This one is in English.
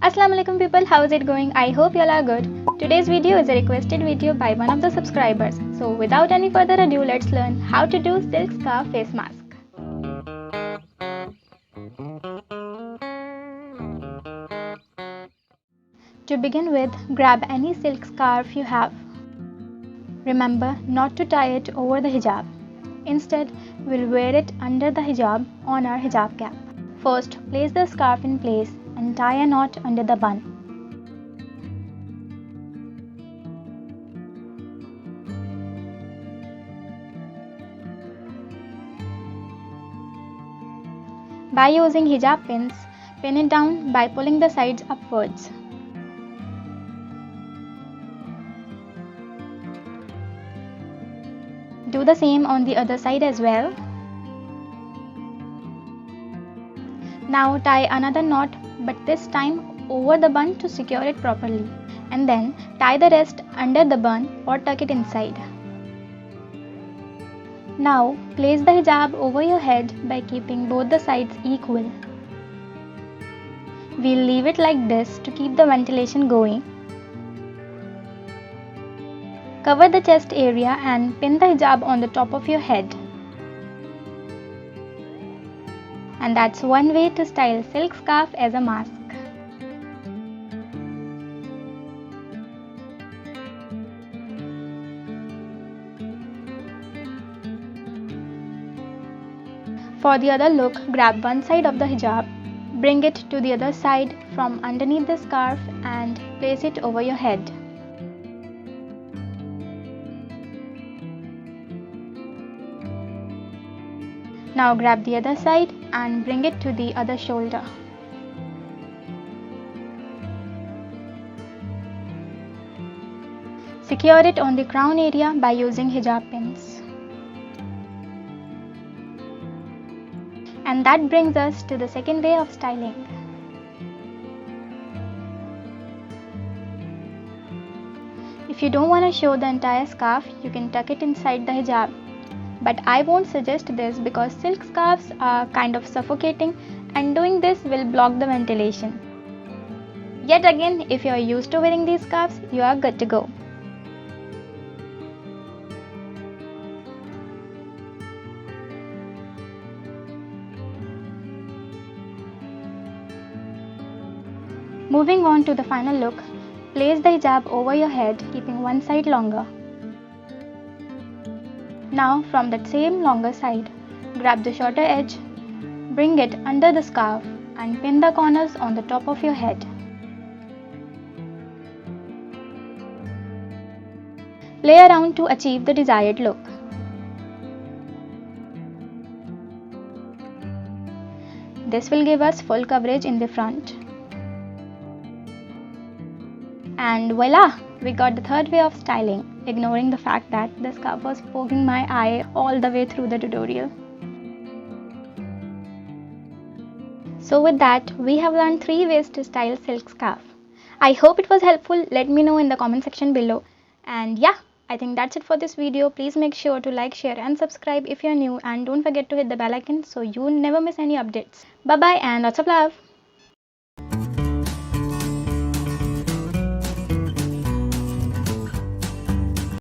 Assalamu alaikum people, how is it going? I hope you all are good. Today's video is a requested video by one of the subscribers. So without any further ado, let's learn how to do silk scarf face mask. To begin with, grab any silk scarf you have. Remember not to tie it over the hijab. Instead, we'll wear it under the hijab on our hijab cap. First, place the scarf in place and tie a knot under the bun. By using hijab pins, pin it down by pulling the sides upwards. Do the same on the other side as well. Now tie another knot, but this time over the bun to secure it properly, and then tie the rest under the bun or tuck it inside. Now place the hijab over your head by keeping both the sides equal. We'll leave it like this to keep the ventilation going. Cover the chest area and pin the hijab on the top of your head. And that's one way to style silk scarf as a mask. For the other look, grab one side of the hijab, bring it to the other side from underneath the scarf and place it over your head. Now grab the other side and bring it to the other shoulder. Secure it on the crown area by using hijab pins. And that brings us to the second way of styling. If you don't want to show the entire scarf, you can tuck it inside the hijab. But I won't suggest this because silk scarves are kind of suffocating and doing this will block the ventilation. Yet again, if you are used to wearing these scarves, you are good to go. Moving on to the final look, place the hijab over your head, keeping one side longer. Now from that same longer side, grab the shorter edge, bring it under the scarf and pin the corners on the top of your head. Play around to achieve the desired look. This will give us full coverage in the front. And voila! We got the third way of styling, ignoring the fact that the scarf was poking my eye all the way through the tutorial. So with that, we have learned 3 ways to style silk scarf. I hope it was helpful. Let me know in the comment section below. And yeah, I think that's it for this video. Please make sure to like, share and subscribe if you're new, and don't forget to hit the bell icon so you never miss any updates. Bye bye and lots of love.